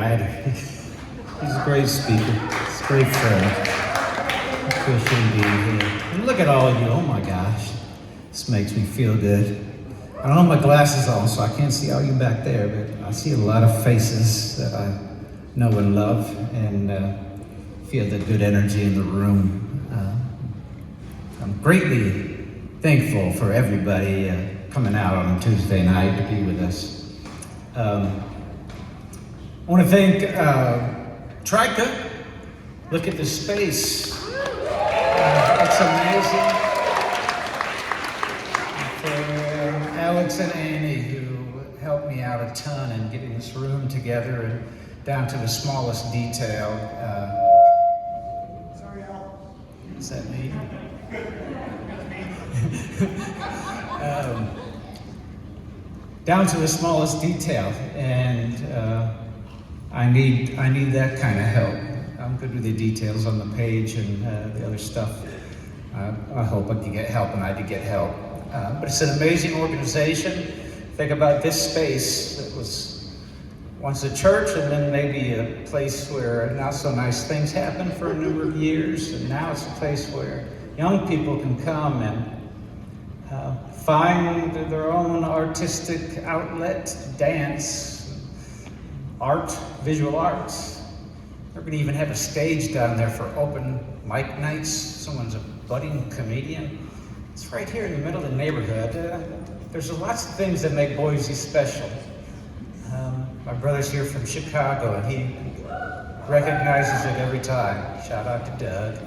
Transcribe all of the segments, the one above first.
writer. He's a great speaker. He's a great friend. I appreciate being here. And look at all of you. Oh my gosh. This makes me feel good. I don't have my glasses on, so I can't see all you back there, but I see a lot of faces that I know and love, and feel the good energy in the room. I'm greatly thankful for everybody coming out on Tuesday night to be with us. I want to thank Trika. Look at the space. It's amazing. For Alex and Annie, who helped me out a ton in getting this room together and down to the smallest detail. Sorry, Al. Is that me? Down to the smallest detail, and I need that kind of help. I'm good with the details on the page and the other stuff. I hope I can get help, and I did get help. But it's an amazing organization. Think about this space that was once a church, and then maybe a place where not so nice things happen for a number of years, and now it's a place where young people can come and find their own artistic outlet, dance, art, visual arts. They're going to even have a stage down there for open mic nights. Someone's a budding comedian. It's right here in the middle of the neighborhood. There's lots of things that make Boise special. My brother's here from Chicago, and he recognizes it every time. Shout out to Doug.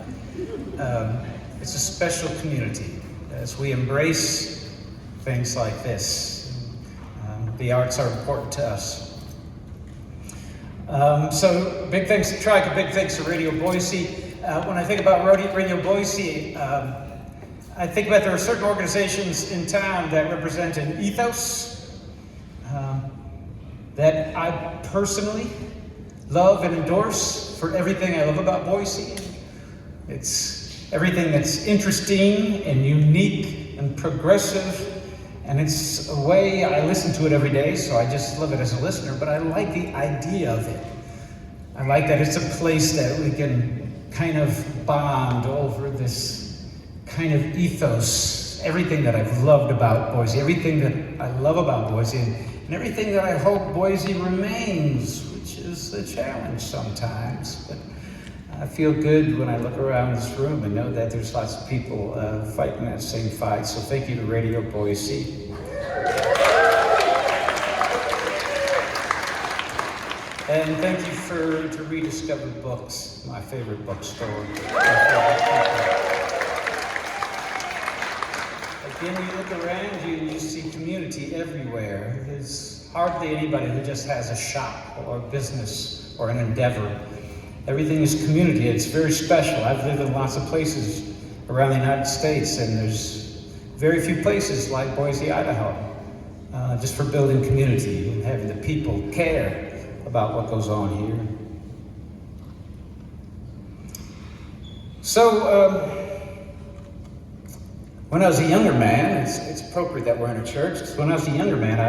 It's a special community. As we embrace things like this, the arts are important to us. So big thanks to Trika, big thanks to Radio Boise. When I think about Radio Boise, I think about there are certain organizations in town that represent an ethos that I personally love and endorse for everything I love about Boise. It's everything that's interesting and unique and progressive, and it's a way I listen to it every day, so I just love it as a listener, but I like the idea of it. I like that it's a place that we can kind of bond over this kind of ethos, everything that I've loved about Boise, everything that I love about Boise, and everything that I hope Boise remains, which is a challenge sometimes. But I feel good when I look around this room and know that there's lots of people fighting that same fight. So thank you to Radio Boise. And thank you to Rediscover Books, my favorite bookstore. Again, you look around you and you see community everywhere. There's hardly anybody who just has a shop or a business or an endeavor. Everything is community. It's very special. I've lived in lots of places around the United States, and there's very few places like Boise, Idaho, just for building community and having the people care about what goes on here. So, when I was a younger man, it's appropriate that we're in a church, because when I was a younger man,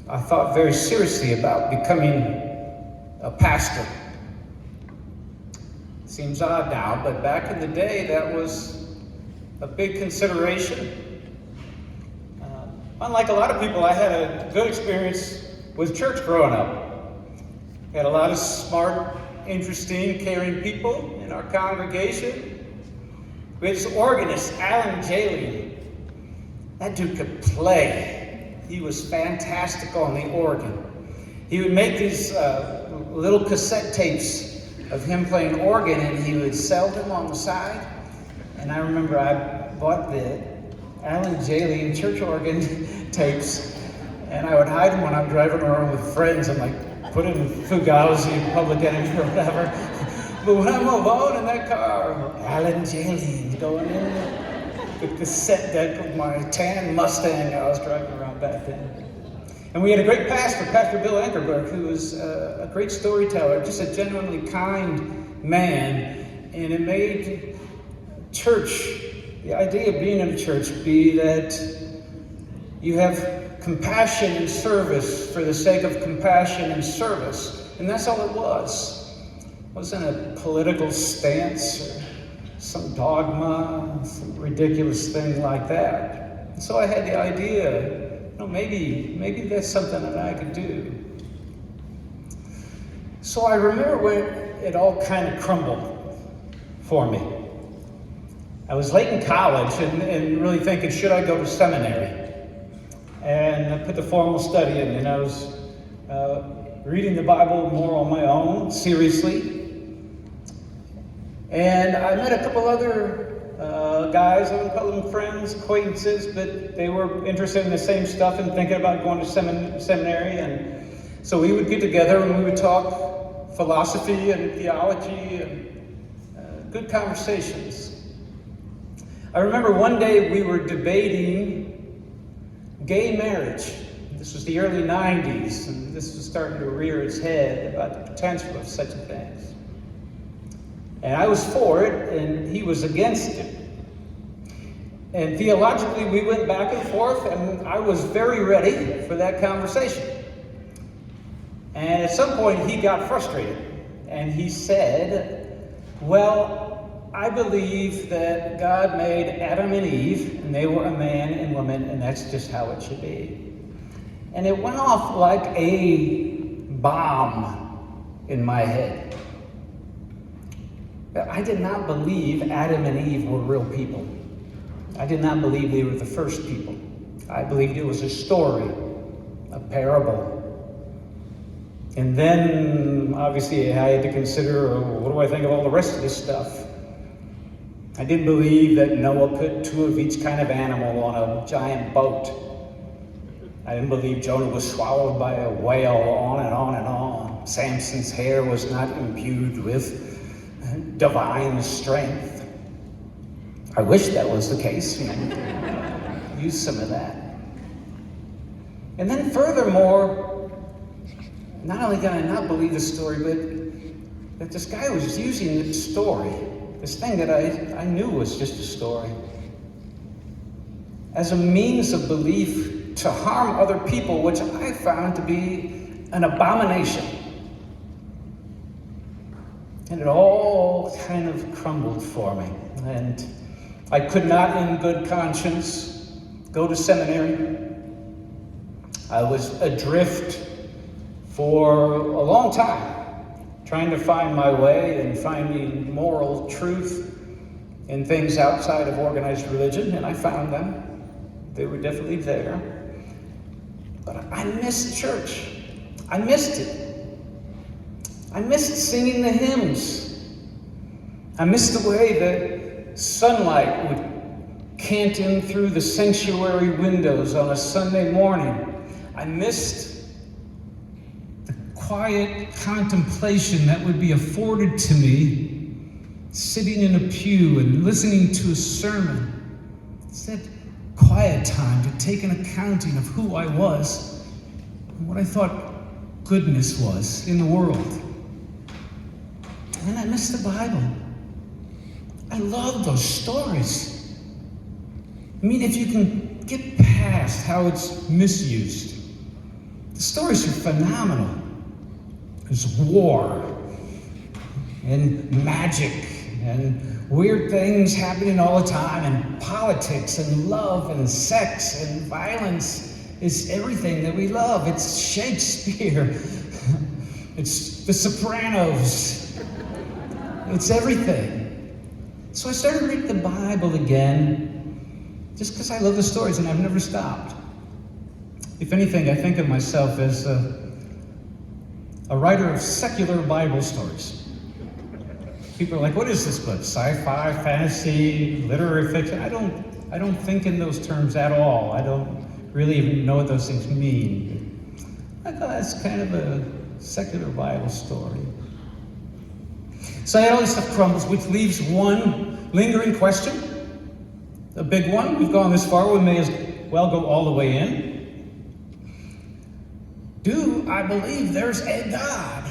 I thought very seriously about becoming a pastor. Seems odd now, but back in the day, that was a big consideration. Unlike a lot of people, I had a good experience with church growing up. We had a lot of smart, interesting, caring people in our congregation. We had this organist, Alan Jalen. That dude could play. He was fantastic on the organ. He would make these little cassette tapes of him playing organ, and he would sell them on the side. And I remember I bought the Alan Jalen church organ tapes, and I would hide them when I'm driving around with friends and like put it in Fugazi, Public Enemy or whatever. But when I'm alone in that car, Alan Jalen going in the cassette deck of my tan Mustang I was driving around back then. And we had a great pastor, Pastor Bill Ankerberg, who was a great storyteller, just a genuinely kind man. And it made church, the idea of being in a church, be that you have compassion and service for the sake of compassion and service. And that's all it was. It wasn't a political stance or some dogma, some ridiculous thing like that. And so I had the idea, maybe that's something that I could do. So I remember when it all kind of crumbled for me. I was late in college and really thinking, should I go to seminary? And I put the formal study in, and I was reading the Bible more on my own, seriously. And I met a couple other guys, I wouldn't call them friends, acquaintances, but they were interested in the same stuff and thinking about going to seminary. And so we would get together and we would talk philosophy and theology and good conversations. I remember one day we were debating gay marriage. This was the early 90s, and this was starting to rear its head about the potential of such a thing. And I was for it, and he was against it. And theologically, we went back and forth, and I was very ready for that conversation. And at some point, he got frustrated, and he said, well, I believe that God made Adam and Eve, and they were a man and woman, and that's just how it should be. And it went off like a bomb in my head. I did not believe Adam and Eve were real people. I did not believe they were the first people. I believed it was a story, a parable. And then, obviously, I had to consider, what do I think of all the rest of this stuff? I didn't believe that Noah put two of each kind of animal on a giant boat. I didn't believe Jonah was swallowed by a whale, on and on and on. Samson's hair was not imbued with divine strength. I wish that was the case. Use some of that. And then furthermore, not only did I not believe the story, but that this guy was using the story, this thing that I knew was just a story, as a means of belief to harm other people, which I found to be an abomination. And it all kind of crumbled for me. And I could not, in good conscience, go to seminary. I was adrift for a long time, trying to find my way and finding moral truth in things outside of organized religion, and I found them. They were definitely there. But I missed church. I missed it. I missed singing the hymns. I missed the way that sunlight would cant in through the sanctuary windows on a Sunday morning. I missed the quiet contemplation that would be afforded to me sitting in a pew and listening to a sermon. It's that quiet time to take an accounting of who I was and what I thought goodness was in the world. And I missed the Bible. I love those stories. I mean, if you can get past how it's misused, the stories are phenomenal. There's war and magic and weird things happening all the time, and politics and love and sex and violence is everything that we love. It's Shakespeare. It's The Sopranos. It's everything. So I started reading the Bible again, just because I love the stories, and I've never stopped. If anything, I think of myself as a writer of secular Bible stories. People are like, what is this book? Sci-fi, fantasy, literary fiction? I don't think in those terms at all. I don't really even know what those things mean. I thought that's kind of a secular Bible story. So I had all this stuff crumbles, which leaves one lingering question, a big one. We've gone this far, we may as well go all the way in. Do I believe there's a God?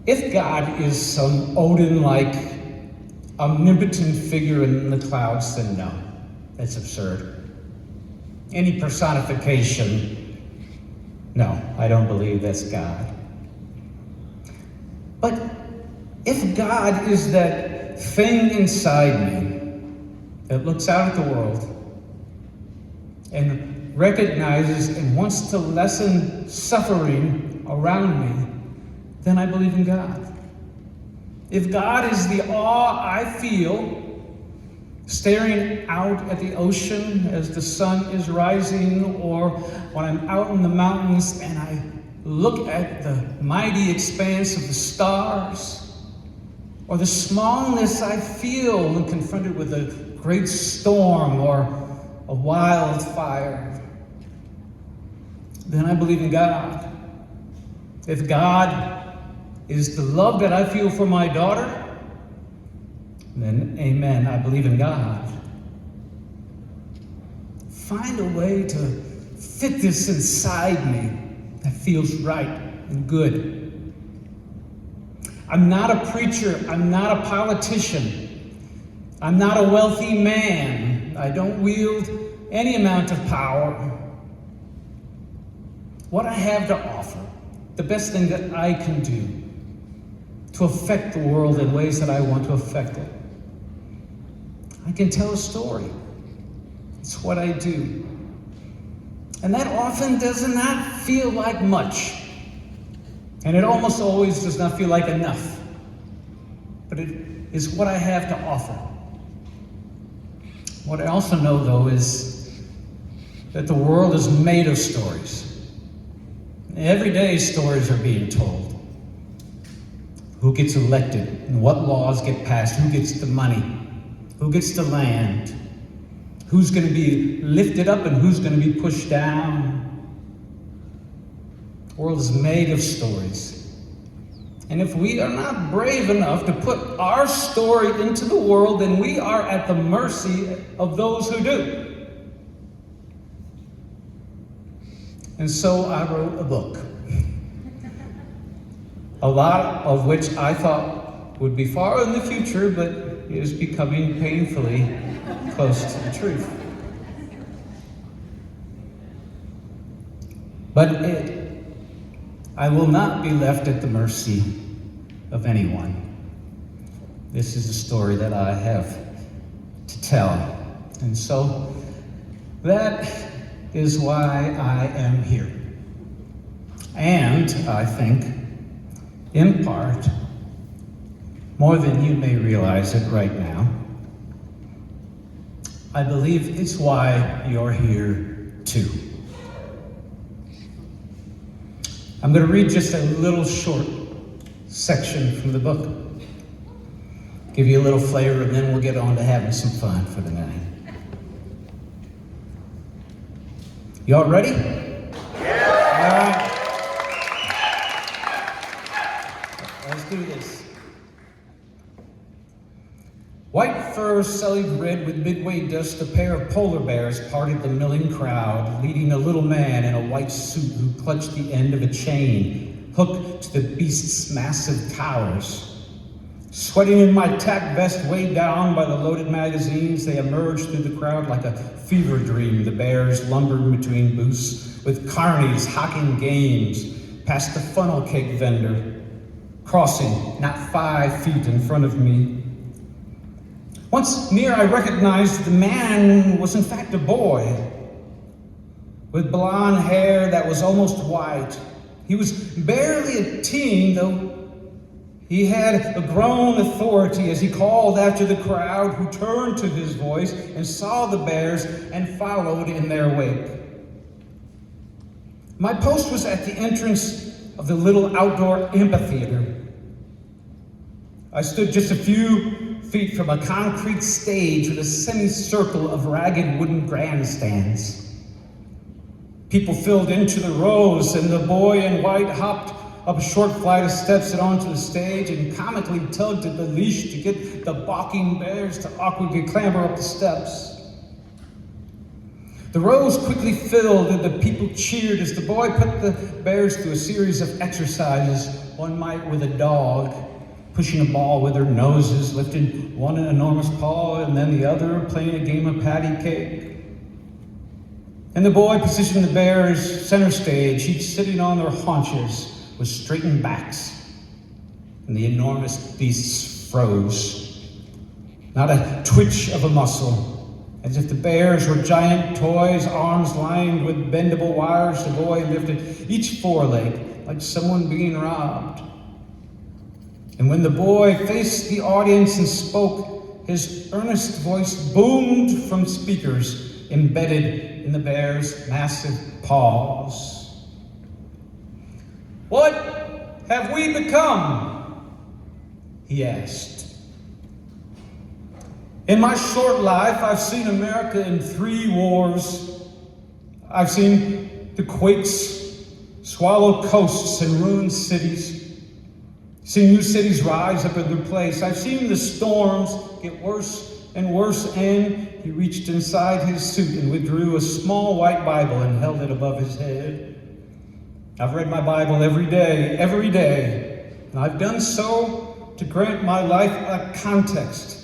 If God is some Odin-like omnipotent figure in the clouds, then no, that's absurd. Any personification, no, I don't believe that's God. But if God is that thing inside me that looks out at the world and recognizes and wants to lessen suffering around me, then I believe in God. If God is the awe I feel staring out at the ocean as the sun is rising, or when I'm out in the mountains and I look at the mighty expanse of the stars, or the smallness I feel when confronted with a great storm or a wildfire, then I believe in God. If God is the love that I feel for my daughter, then amen, I believe in God. Find a way to fit this inside me that feels right and good. I'm not a preacher. I'm not a politician. I'm not a wealthy man. I don't wield any amount of power. What I have to offer, the best thing that I can do to affect the world in ways that I want to affect it, I can tell a story. It's what I do. And that often does not feel like much. And it almost always does not feel like enough. But it is what I have to offer. What I also know, though, is that the world is made of stories. Every day stories are being told. Who gets elected and what laws get passed, who gets the money, who gets the land, who's going to be lifted up and who's going to be pushed down. The world is made of stories. And if we are not brave enough to put our story into the world, then we are at the mercy of those who do. And so I wrote a book, a lot of which I thought would be far in the future, but is becoming painfully close to the truth. But I will not be left at the mercy of anyone. This is a story that I have to tell. And so that is why I am here. And I think, in part, more than you may realize it right now, I believe it's why you're here too. I'm going to read just a little short section from the book. Give you a little flavor, and then we'll get on to having some fun for the night. Y'all ready? Yeah. All right. Let's do this. White fur sullied red with midway dust, a pair of polar bears parted the milling crowd, leading a little man in a white suit who clutched the end of a chain, hooked to the beast's massive towers. Sweating in my tack vest, weighed down by the loaded magazines, they emerged through the crowd like a fever dream. The bears lumbered between booths with carnies hawking games, past the funnel cake vendor, crossing not 5 feet in front of me. Once near, I recognized the man was in fact a boy with blonde hair that was almost white. He was barely a teen, though he had a grown authority as he called after the crowd, who turned to his voice and saw the bears and followed in their wake. My post was at the entrance of the little outdoor amphitheater. I stood just a few feet from a concrete stage with a semicircle of ragged wooden grandstands. People filled into the rows, and the boy in white hopped up a short flight of steps and onto the stage and comically tugged at the leash to get the balking bears to awkwardly clamber up the steps. The rows quickly filled and the people cheered as the boy put the bears through a series of exercises one might with a dog, pushing a ball with their noses, lifting one enormous paw and then the other, playing a game of patty cake. And the boy positioned the bears center stage, each sitting on their haunches with straightened backs. And the enormous beasts froze. Not a twitch of a muscle. As if the bears were giant toys, arms lined with bendable wires, the boy lifted each foreleg like someone being robbed. And when the boy faced the audience and spoke, his earnest voice boomed from speakers embedded in the bear's massive paws. "What have we become?" he asked. In my short life, I've seen America in 3 wars. I've seen the quakes swallow coasts and ruin cities. Seen new cities rise up in their place. I've seen the storms get worse and worse, and he reached inside his suit and withdrew a small white Bible and held it above his head. I've read my Bible every day, and I've done so to grant my life a context.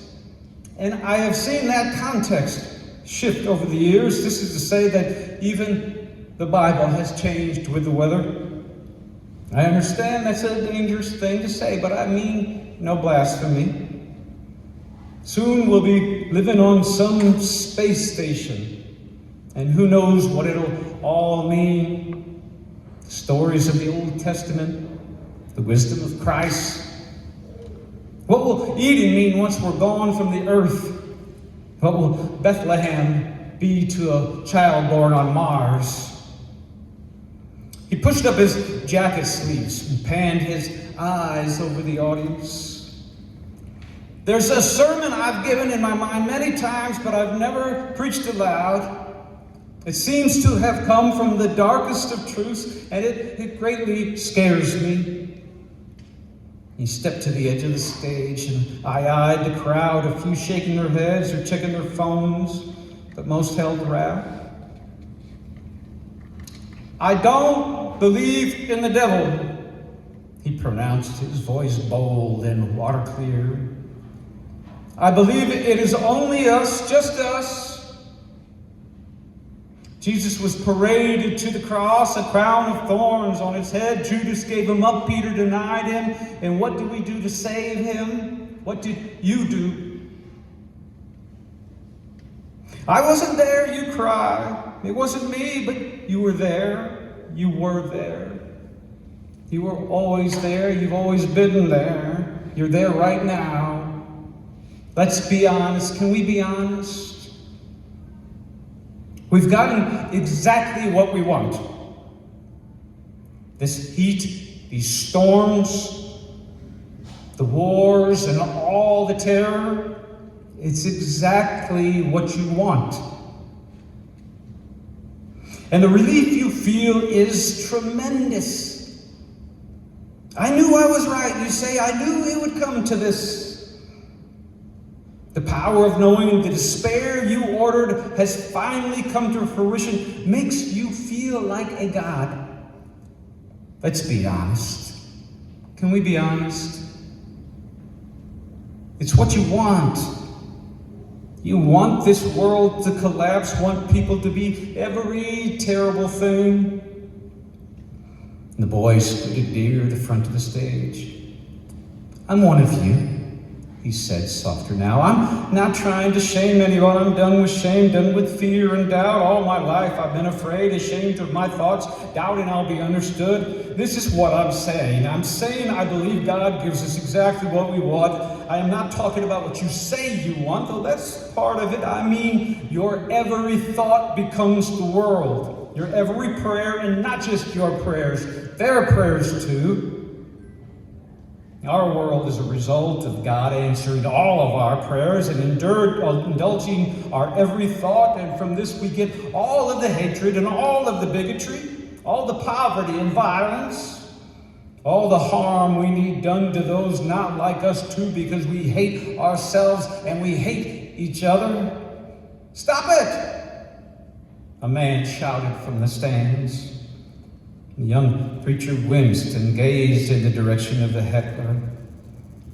And I have seen that context shift over the years. This is to say that even the Bible has changed with the weather. I understand that's a dangerous thing to say, but I mean no blasphemy. Soon we'll be living on some space station, and who knows what it'll all mean. The stories of the Old Testament, the wisdom of Christ. What will Eden mean once we're gone from the earth? What will Bethlehem be to a child born on Mars? He pushed up his jacket sleeves and panned his eyes over the audience. There's a sermon I've given in my mind many times, but I've never preached aloud. It seems to have come from the darkest of truths, and it greatly scares me. He stepped to the edge of the stage, and I eyed the crowd, a few shaking their heads or checking their phones, but most held their wrath. I don't believe in the devil, he pronounced, his voice bold and water clear. I believe it is only us, just us. Jesus was paraded to the cross, a crown of thorns on his head. Judas gave him up, Peter denied him. And what did we do to save him? What did you do? I wasn't there, you cry. It wasn't me, but you were there. You were there. You were always there. You've always been there. You're there right now. Let's be honest. Can we be honest? We've gotten exactly what we want. This heat, these storms, the wars, and all the terror, it's exactly what you want. And the relief you feel is tremendous. I knew I was right, you say. I knew it would come to this. The power of knowing the despair you ordered has finally come to fruition makes you feel like a god. Let's be honest. Can we be honest? It's what you want. You want this world to collapse, want people to be every terrible thing. And the boy scooted near the front of the stage. I'm one of you, he said softer now. I'm not trying to shame anyone. I'm done with shame, done with fear and doubt. All my life I've been afraid, ashamed of my thoughts, doubting I'll be understood. This is what I'm saying. I'm saying I believe God gives us exactly what we want. I am not talking about what you say you want, though that's part of it. I mean, your every thought becomes the world. Your every prayer, and not just your prayers, their prayers too. Our world is a result of God answering all of our prayers and indulging our every thought, and from this we get all of the hatred and all of the bigotry, all the poverty and violence, all the harm we need done to those not like us too, because we hate ourselves and we hate each other. Stop it! A man shouted from the stands. The young preacher winced and gazed in the direction of the heckler.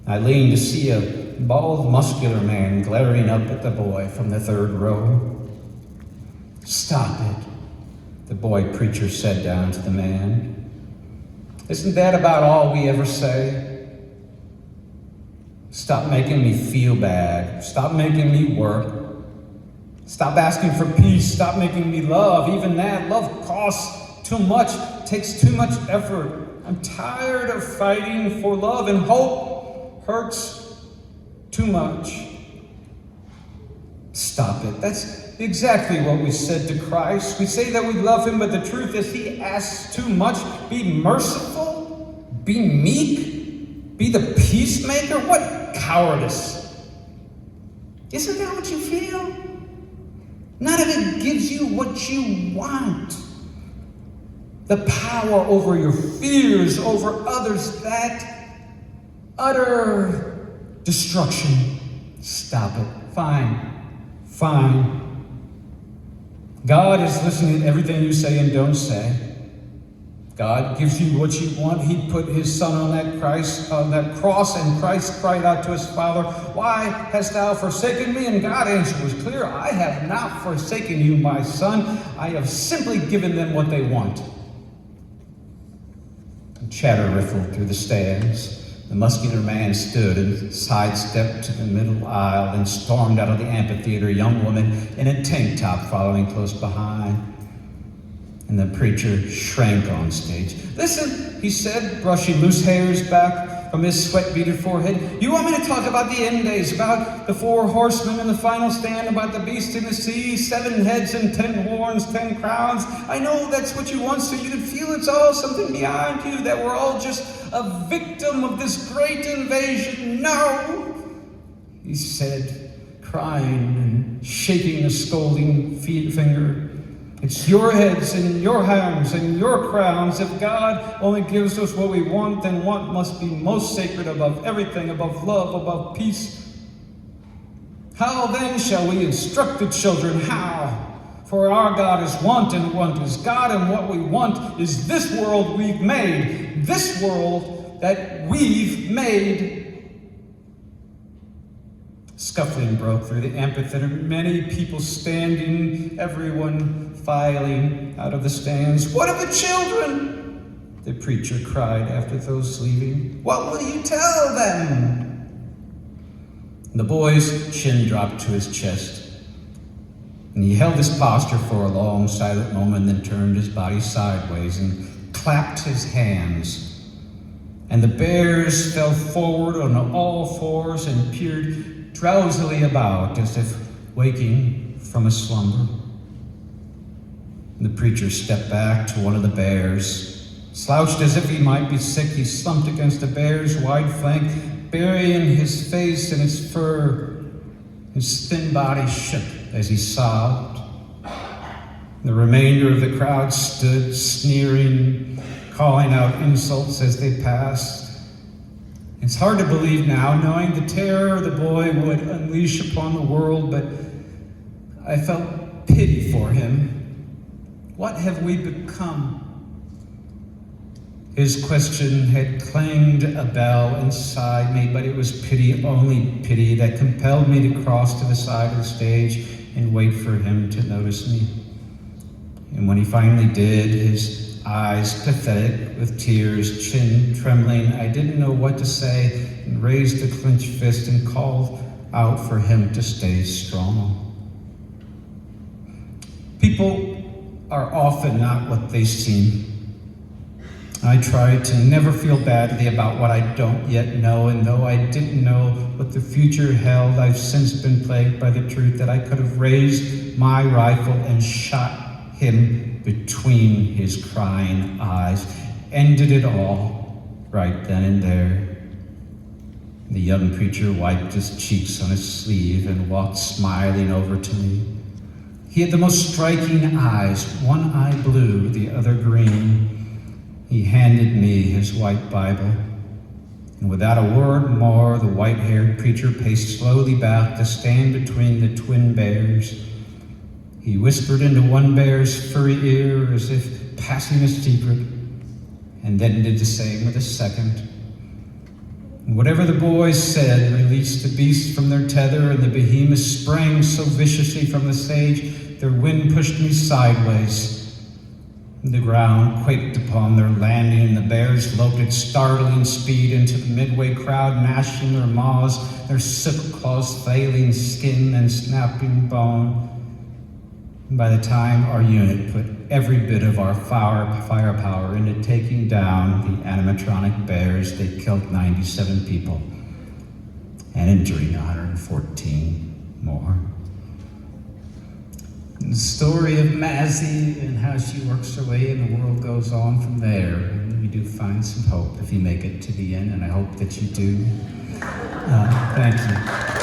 I leaned to see a bald, muscular man glaring up at the boy from the third row. "Stop it," the boy preacher said down to the man. "Isn't that about all we ever say? Stop making me feel bad. Stop making me work. Stop asking for peace. Stop making me love. Even that, love costs too much, takes too much effort. I'm tired of fighting for love, and hope hurts too much. Stop it." That's exactly what we said to Christ. We say that we love him, but the truth is he asks too much. Be merciful. Be meek. Be the peacemaker. What cowardice. Isn't that what you feel? None of it gives you what you want. The power over your fears, over others, that utter destruction. Stop it. Fine. God is listening to everything you say and don't say. God gives you what you want. He put his son on that cross, and Christ cried out to his Father, "Why hast thou forsaken me?" And God's answer was clear. "I have not forsaken you, my son. I have simply given them what they want." And chatter rippled through the stands. The muscular man stood and sidestepped to the middle aisle and stormed out of the amphitheater, a young woman in a tank top following close behind. And the preacher shrank on stage. "Listen," he said, brushing loose hairs back from his sweat-beaded forehead. "You want me to talk about the end days, about the 4 horsemen in the final stand, about the beast in the sea, 7 heads and 10 horns, 10 crowns? I know that's what you want, so you can feel it's all something beyond you, that we're all just a victim of this great invasion. No," he said, crying and shaking a scolding finger. "It's your heads and your hands and your crowns. If God only gives us what we want, then what must be most sacred above everything, above love, above peace? How then shall we instruct the children? How? For our God is want, and want is God, and what we want is this world we've made. This world that we've made." Scuffling broke through the amphitheater, many people standing, everyone filing out of the stands. "What of the children?" the preacher cried after those leaving. "What will you tell them?" The boy's chin dropped to his chest, and he held his posture for a long, silent moment, then turned his body sideways and clapped his hands. And the bears fell forward on all fours and peered drowsily about as if waking from a slumber. The preacher stepped back to one of the bears. Slouched as if he might be sick, he slumped against the bear's wide flank, burying his face in its fur. His thin body shook as he sobbed. The remainder of the crowd stood, sneering, calling out insults as they passed. It's hard to believe now, knowing the terror the boy would unleash upon the world, but I felt pity for him. What have we become? His question had clanged a bell inside me, but it was pity, only pity, that compelled me to cross to the side of the stage and wait for him to notice me. And when he finally did, his eyes pathetic with tears, chin trembling, I didn't know what to say, and raised a clenched fist and called out for him to stay strong. People are often not what they seem. I try to never feel badly about what I don't yet know, and though I didn't know what the future held, I've since been plagued by the truth that I could have raised my rifle and shot him between his crying eyes, ended it all right then and there. The young preacher wiped his cheeks on his sleeve and walked smiling over to me. He had the most striking eyes, one eye blue, the other green. He handed me his white Bible, and without a word more, the white-haired preacher paced slowly back to stand between the twin bears. He whispered into one bear's furry ear as if passing a secret, and then did the same with the second. Whatever the boys said released the beast from their tether, and the behemoth sprang so viciously from the stage, their wind pushed me sideways. The ground quaked upon their landing, and the bears loped at startling speed into the midway crowd, gnashing their maws, their silk claws failing skin and snapping bone. And by the time our unit put every bit of our firepower into taking down the animatronic bears, they killed 97 people and injuring 114 more. And the story of Mazzy and how she works her way and the world goes on from there. And we do find some hope if you make it to the end, and I hope that you do. Thank you.